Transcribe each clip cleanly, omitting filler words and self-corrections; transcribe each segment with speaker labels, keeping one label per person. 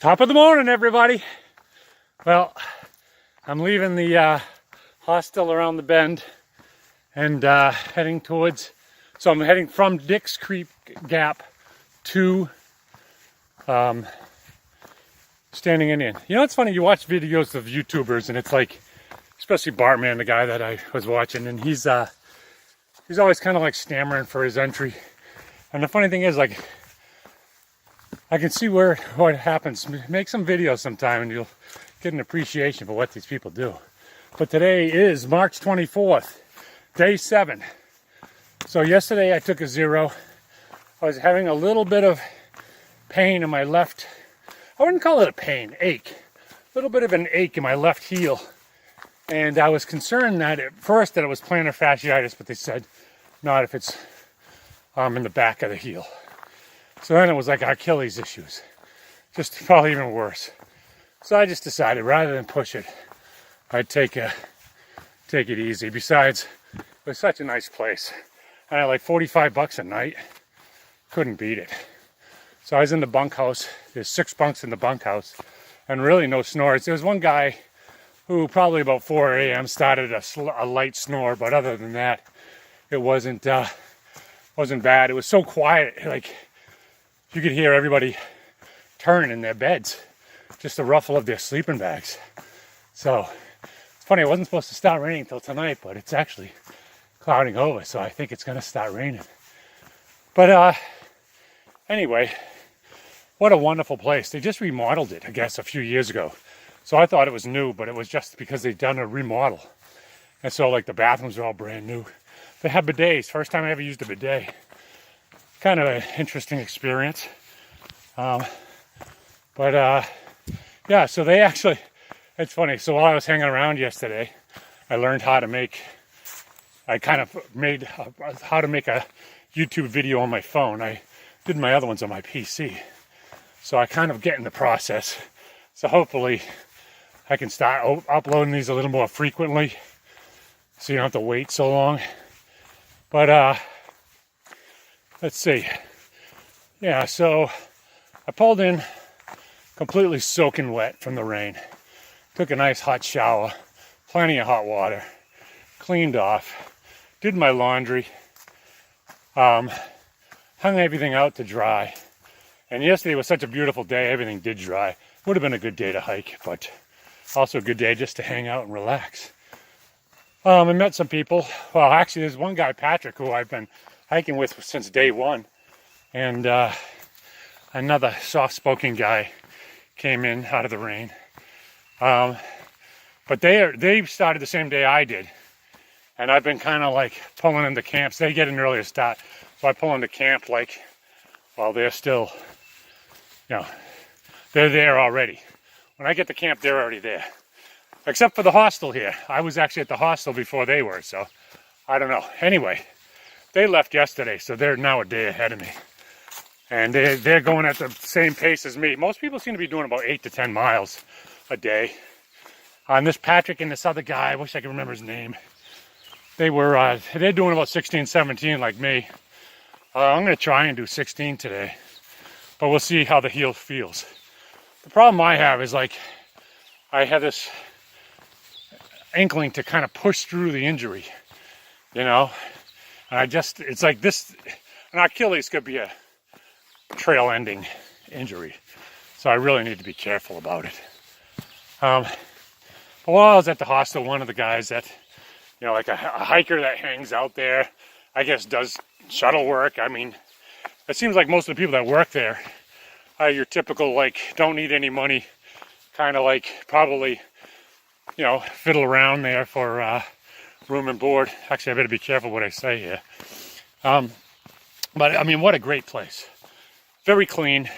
Speaker 1: Top of the morning, everybody. Well, I'm leaving the hostel around the bend and heading towards, so I'm heading from Dix Creek Gap to Standing Indian. You know, it's funny, you watch videos of YouTubers and it's like, especially Bartman, the guy that I was watching, and he's always kind of like stammering for his entry. And the funny thing is, like, I can see what happens. Make some videos sometime and you'll get an appreciation for what these people do. But today is March 24th, day 7. So yesterday I took a 0. I was having a little bit of pain in my left, I wouldn't call it a pain, ache. A little bit of an ache in my left heel. And I was concerned that at first that it was plantar fasciitis, but they said not if it's in the back of the heel. So then it was like Achilles issues, just probably even worse. So I just decided rather than push it, I'd take it easy. Besides, it was such a nice place. I had like $45 a night. Couldn't beat it. So I was in the bunkhouse. There's 6 bunks in the bunkhouse, and really no snores. There was one guy who probably about 4 a.m. started a light snore, but other than that, it wasn't bad. It was so quiet, like you could hear everybody turn in their beds, just the ruffle of their sleeping bags. So it's funny, it wasn't supposed to start raining until tonight, but it's actually clouding over, so I think it's going to start raining. But anyway, what a wonderful place. They just remodeled it, I guess, a few years ago. So I thought it was new, but it was just because they'd done a remodel. And so, like, the bathrooms are all brand new. They have bidets. First time I ever used a bidet. Kind of an interesting experience. Yeah, so they actually, it's funny. So while I was hanging around yesterday, I learned how to make, how to make a YouTube video on my phone. I did my other ones on my PC. So I kind of get in the process. So hopefully I can start uploading these a little more frequently so you don't have to wait so long. But let's see. Yeah, so I pulled in completely soaking wet from the rain. Took a nice hot shower, plenty of hot water, cleaned off, did my laundry, hung everything out to dry. And yesterday was such a beautiful day, everything did dry. Would have been a good day to hike, but also a good day just to hang out and relax. I met some people. Well, actually, there's one guy, Patrick, who I've been hiking with since day 1. And another soft-spoken guy came in out of the rain. But they started the same day I did. And I've been kind of like pulling them to camps. They get an earlier start. So I pull them to camp like while they're still, you know, they're there already. When I get to camp, they're already there. Except for the hostel here. I was actually at the hostel before they were, so I don't know. Anyway, they left yesterday, so they're now a day ahead of me. And they're going at the same pace as me. Most people seem to be doing about 8 to 10 miles a day. And this Patrick and this other guy, I wish I could remember his name. They're doing about 16, 17 like me. I'm going to try and do 16 today. But we'll see how the heel feels. The problem I have is, like, I have this inkling to kind of push through the injury, you know? And it's like this, an Achilles could be a trail ending injury. So I really need to be careful about it. But while I was at the hostel, one of the guys that, you know, like a hiker that hangs out there, I guess does shuttle work. I mean, it seems like most of the people that work there are your typical, like, don't need any money, kind of like probably, you know, fiddle around there for room and board. Actually, I better be careful what I say here. But I mean, what a great place. Very clean.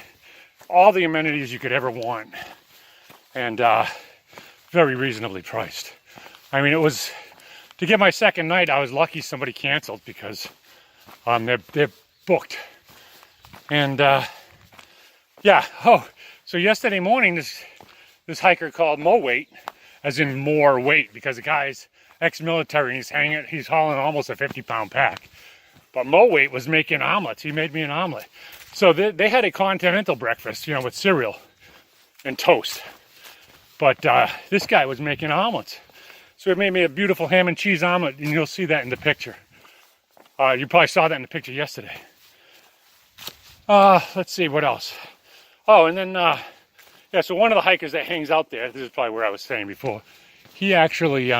Speaker 1: All the amenities you could ever want. And very reasonably priced. I mean, it was, to get my second night, I was lucky somebody canceled because they're booked. And yeah, so yesterday morning, this hiker called Mo Weight, as in more weight, because the guy's ex-military and he's hauling almost a 50-pound pack. But Mo Weight was making omelets. He made me an omelet. So they had a continental breakfast, you know, with cereal. and toast. But this guy was making omelets. So it made me a beautiful ham and cheese omelet, and you'll see that in the picture. You probably saw that in the picture yesterday. Let's see, what else? Oh, and then, yeah, so one of the hikers that hangs out there, this is probably where I was staying before, he actually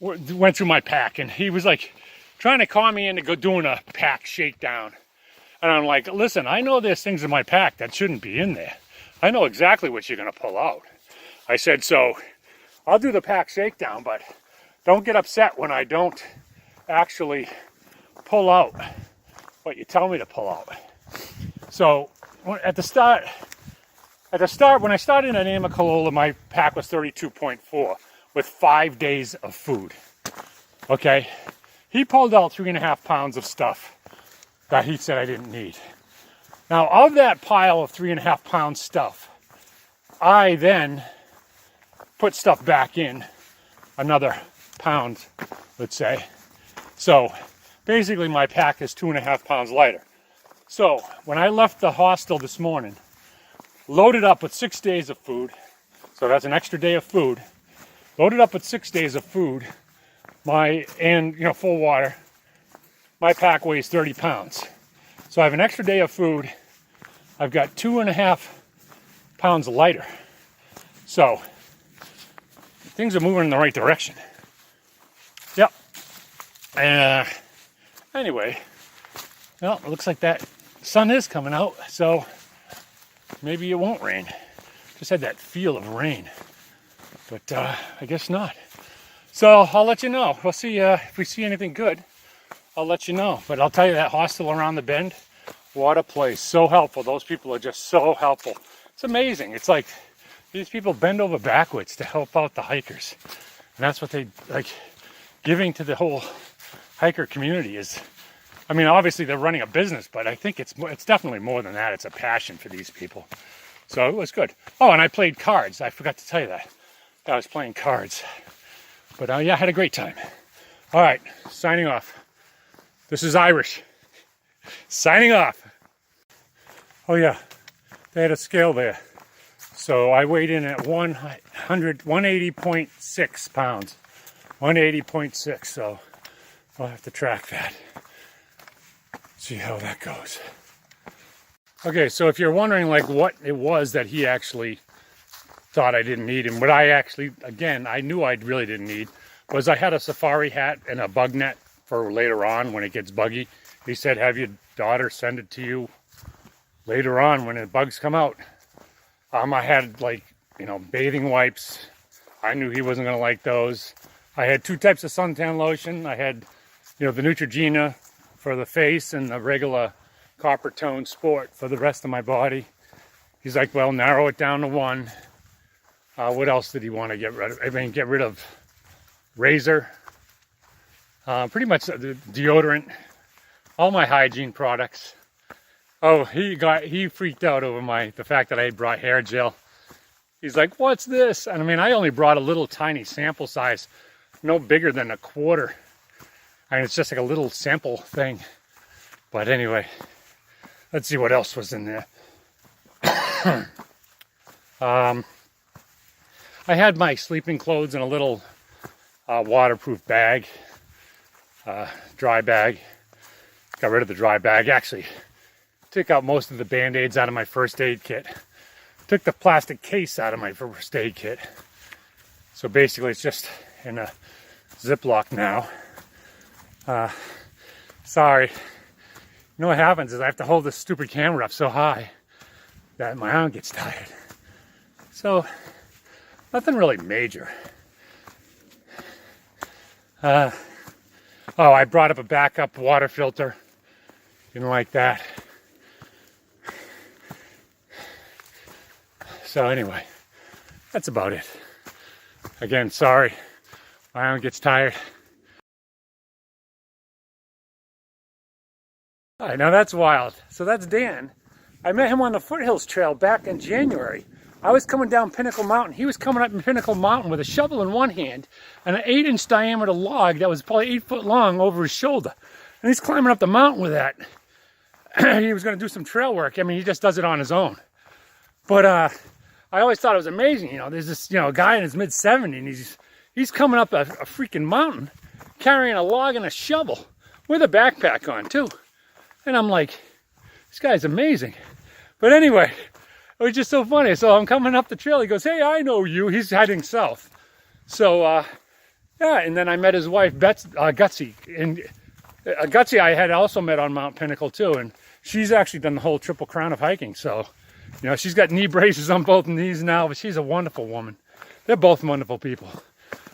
Speaker 1: went through my pack, and he was like trying to call me into go doing a pack shakedown. And I'm like, listen, I know there's things in my pack that shouldn't be in there. I know exactly what you're going to pull out. I said, so I'll do the pack shakedown, but don't get upset when I don't actually pull out what you tell me to pull out. So at the start, when I started at Amicalola, my pack was 32.4 with 5 days of food. Okay, he pulled out 3.5 pounds of stuff that he said I didn't need. Now, of that pile of 3.5 pound stuff, I then put stuff back in, another pound, let's say. So basically my pack is 2.5 pounds lighter. So when I left the hostel this morning, loaded up with 6 days of food, so that's an extra day of food, loaded up with 6 days of food, and full water, my pack weighs 30 pounds. So I have an extra day of food. I've got 2.5 pounds lighter. So things are moving in the right direction. Yep. Anyway, well, it looks like that sun is coming out, so maybe it won't rain. Just had that feel of rain, but I guess not. So I'll let you know. We'll see if we see anything good. I'll let you know. But I'll tell you, that hostel around the bend, what a place. So helpful. Those people are just so helpful. It's amazing. It's like these people bend over backwards to help out the hikers. And that's what they like, giving to the whole hiker community is, I mean, obviously they're running a business, but I think it's definitely more than that. It's a passion for these people. So it was good. Oh, and I played cards. I forgot to tell you that. I was playing cards. But yeah, I had a great time. All right, signing off. This is Irish. Signing off. Oh yeah, they had a scale there. So I weighed in at 180.6 pounds. 180.6, so I'll have to track that. See how that goes. Okay, so if you're wondering like what it was that he actually thought I didn't need, and what I actually, again, I knew I really didn't need, was I had a safari hat and a bug net for later on when it gets buggy. He said, have your daughter send it to you later on when the bugs come out. I had like, bathing wipes. I knew he wasn't gonna like those. I had 2 types of suntan lotion. I had, the Neutrogena for the face and the regular Copper Tone Sport for the rest of my body. He's like, well, narrow it down to 1. What else did he want to get rid of? I mean, get rid of razor, pretty much the deodorant, all my hygiene products. Oh, he freaked out over the fact that I had brought hair gel. He's like, what's this? And I mean, I only brought a little tiny sample size, no bigger than a quarter. I mean, it's just like a little sample thing. But anyway, let's see what else was in there. I had my sleeping clothes in a little waterproof bag, dry bag. Got rid of the dry bag. Actually, took out most of the Band-Aids out of my first aid kit. Took the plastic case out of my first aid kit. So basically it's just in a Ziploc now. Sorry. You know what happens is I have to hold this stupid camera up so high that my arm gets tired. So, nothing really major. Oh, I brought up a backup water filter. Didn't like that. So anyway, that's about it. Again, sorry. My arm gets tired. All right, now that's wild. So that's Dan. I met him on the Foothills Trail back in January. I was coming down Pinnacle Mountain. He was coming up in Pinnacle Mountain with a shovel in one hand and an 8-inch diameter log that was probably 8 foot long over his shoulder. And he's climbing up the mountain with that. He was going to do some trail work. I mean, he just does it on his own. But I always thought it was amazing. You know, there's this, you know, guy in his mid-70s, and he's coming up a freaking mountain carrying a log and a shovel with a backpack on too. And I'm like, this guy's amazing. But anyway, it was just so funny. So I'm coming up the trail. He goes, hey, I know you. He's heading south. So, yeah, and then I met his wife, Gutsy. And Gutsy I had also met on Mount Pinnacle too. And she's actually done the whole Triple Crown of hiking. So, you know, she's got knee braces on both knees now, but she's a wonderful woman. They're both wonderful people.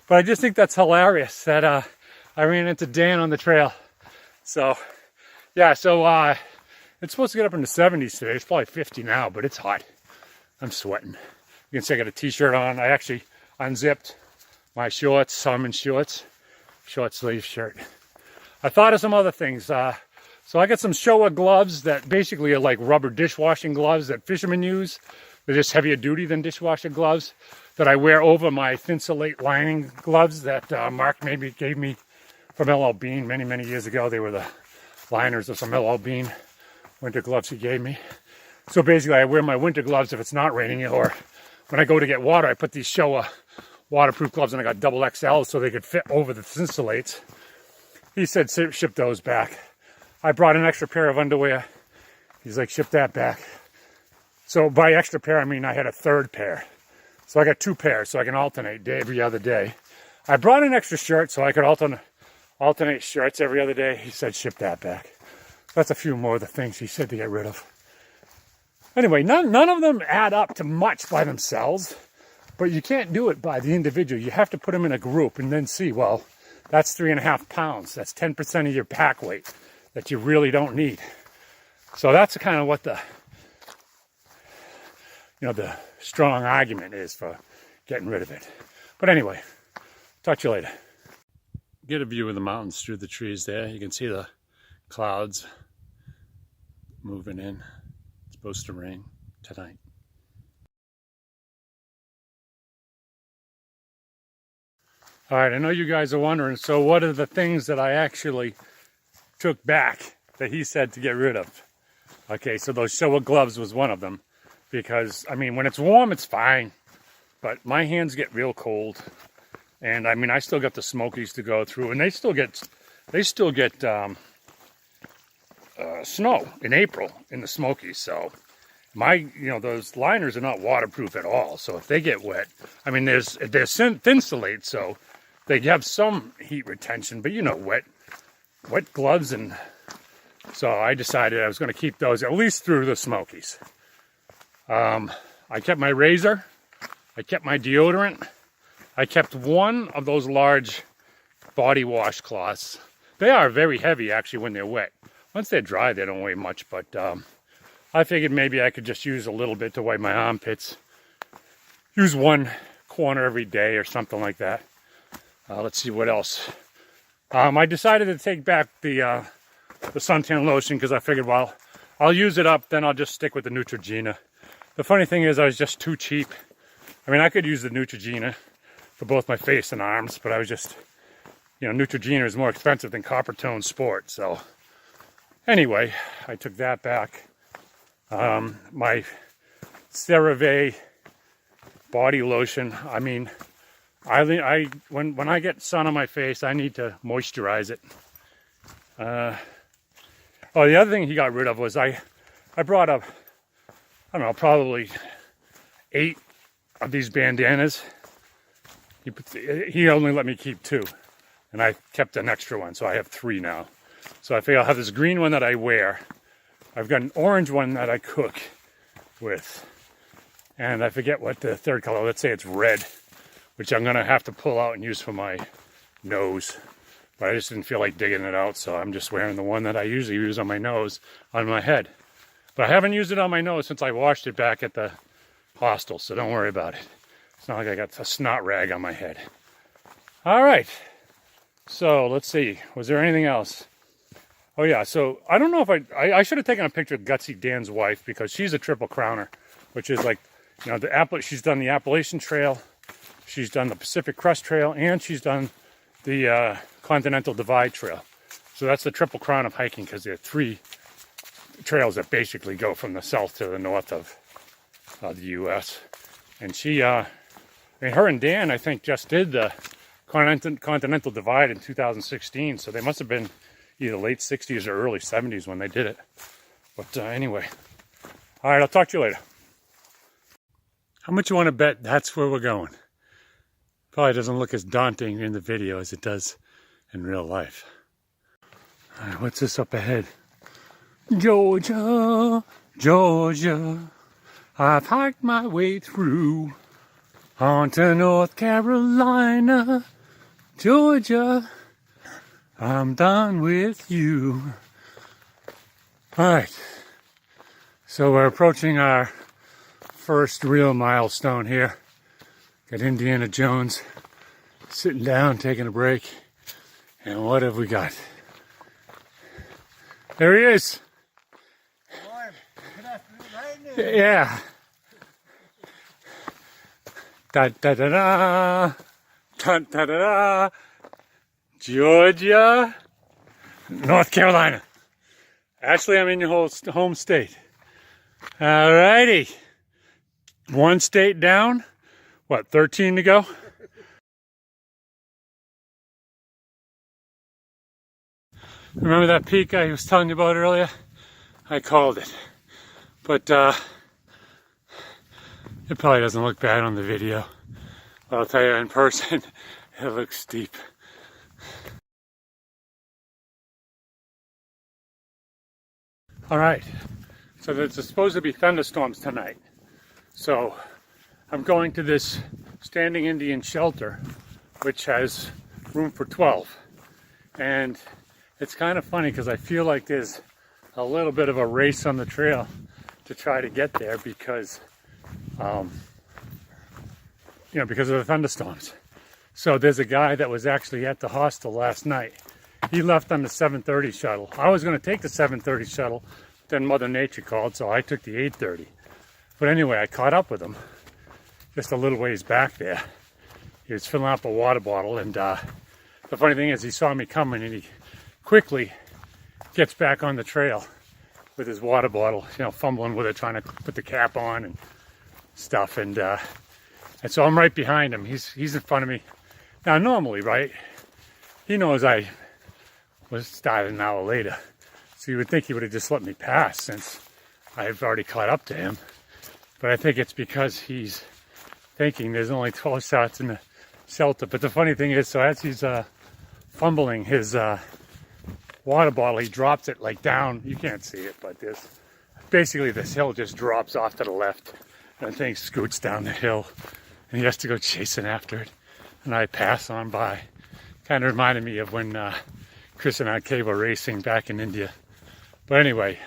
Speaker 1: But I just think that's hilarious that I ran into Dan on the trail. So, yeah, so it's supposed to get up in the 70s today. It's probably 50 now, but it's hot. I'm sweating. You can see I got a t-shirt on. I actually unzipped my shorts, salmon shorts, short sleeve shirt. I thought of some other things. So I got some Showa gloves that basically are like rubber dishwashing gloves that fishermen use. They're just heavier duty than dishwasher gloves that I wear over my Thinsulate lining gloves that Mark gave me from LL Bean many, many years ago. They were the liners of some LL Bean winter gloves he gave me. So basically I wear my winter gloves if it's not raining, or when I go to get water, I put these Showa waterproof gloves, and I got double XL so they could fit over the Thinsulates. He said ship those back. I brought an extra pair of underwear. He's like, ship that back. So by extra pair, I mean I had a third pair. So I got 2 pairs, so I can alternate every other day. I brought an extra shirt so I could alternate shirts every other day. He said, ship that back. That's a few more of the things he said to get rid of. Anyway, none of them add up to much by themselves, but you can't do it by the individual. You have to put them in a group and then see, well, that's 3.5 pounds. That's 10% of your pack weight that you really don't need. So that's kind of what the strong argument is for getting rid of it. But anyway, talk to you later. Get a view of the mountains through the trees there. You can see the clouds moving in. It's supposed to rain tonight. All right, I know you guys are wondering, so what are the things that I actually took back that he said to get rid of? Okay, so those Showa gloves was one of them. Because, I mean, when it's warm, it's fine. But my hands get real cold. And, I mean, I still got the Smokies to go through. And they still get snow in April in the Smokies. So, those liners are not waterproof at all. So, if they get wet, I mean, they're Thinsulate, so they have some heat retention. But, wet gloves. And so I decided I was going to keep those at least through the Smokies. I kept my razor, I kept my deodorant, I kept one of those large body wash cloths. They are very heavy actually when they're wet. Once they're dry, they don't weigh much, but I figured maybe I could just use a little bit to wipe my armpits. Use one corner every day or something like that. Let's see what else. I decided to take back the suntan lotion because I figured, well, I'll use it up, then I'll just stick with the Neutrogena. The funny thing is I was just too cheap. I mean, I could use the Neutrogena for both my face and arms, but I was just, Neutrogena is more expensive than Coppertone Sport. So anyway, I took that back. My CeraVe body lotion, I mean, when I get sun on my face, I need to moisturize it. The other thing he got rid of was I brought up, I don't know, probably 8 of these bandanas. He only let me keep 2, and I kept an extra one, so I have 3 now. So I figure I'll have this green one that I wear. I've got an orange one that I cook with, and I forget what the third color, let's say it's red, which I'm going to have to pull out and use for my nose. But I just didn't feel like digging it out, so I'm just wearing the one that I usually use on my nose, on my head. But I haven't used it on my nose since I washed it back at the hostel, so don't worry about it. It's not like I got a snot rag on my head. All right. So let's see. Was there anything else? Oh yeah. So I don't know if I should have taken a picture of Gutsy, Dan's wife, because she's a Triple Crowner, which is like, she's done the Appalachian Trail, she's done the Pacific Crest Trail, and she's done the Continental Divide Trail. So that's the Triple Crown of hiking, because there are 3 trails that basically go from the south to the north of the U.S. And she, I mean, her and Dan, I think, just did the Continental Divide in 2016. So they must have been either late 60s or early 70s when they did it. But anyway, all right, I'll talk to you later. How much you want to bet that's where we're going? Probably doesn't look as daunting in the video as it does in real life. All right, what's this up ahead? Georgia, Georgia, I've hiked my way through on to North Carolina. Georgia, I'm done with you. All right, so we're approaching our first real milestone here. Got Indiana Jones sitting down, taking a break. And what have we got? There he is.
Speaker 2: Good afternoon, right now.
Speaker 1: Yeah. Da da da da. Da da da da. Georgia, North Carolina. Actually, I'm in your home state. All righty. One state down. What, 13 to go? Remember that peak I was telling you about earlier? I called it. But it probably doesn't look bad on the video. But I'll tell you, in person, it looks steep. All right, so there's supposed to be thunderstorms tonight. So I'm going to this standing Indian shelter, which has room for 12. And it's kind of funny because I feel like there's a little bit of a race on the trail to try to get there because, because of the thunderstorms. So there's a guy that was actually at the hostel last night. He left on the 7:30 shuttle. I was going to take the 7:30 shuttle, then Mother Nature called, so I took the 8:30. But anyway, I caught up with him just a little ways back there. He was filling up a water bottle, and the funny thing is he saw me coming and he quickly gets back on the trail with his water bottle, fumbling with it, trying to put the cap on and stuff. And so I'm right behind him. He's in front of me. Now, normally, right, he knows I was started an hour later. So you would think he would have just let me pass since I've already caught up to him. But I think it's because he's thinking there's only 12 shots in the shelter. But the funny thing is, so as he's fumbling his water bottle, he drops it like down. You can't see it, but basically this hill just drops off to the left. And the thing scoots down the hill. And he has to go chasing after it. And I pass on by. Kind of reminded me of when Chris and I were racing back in India. But anyway,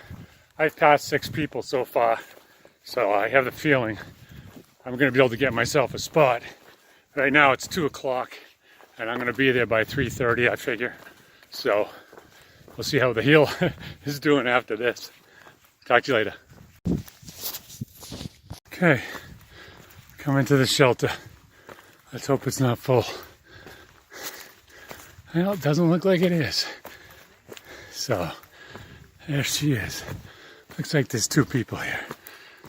Speaker 1: I've passed 6 people so far. So I have the feeling I'm going to be able to get myself a spot. Right now it's 2 o'clock. And I'm going to be there by 3:30, I figure. So we'll see how the hill is doing after this. Talk to you later. Okay, coming to the shelter. Let's hope it's not full. Well, it doesn't look like it is. So, there she is. Looks like there's 2 people here.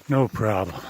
Speaker 1: No problem.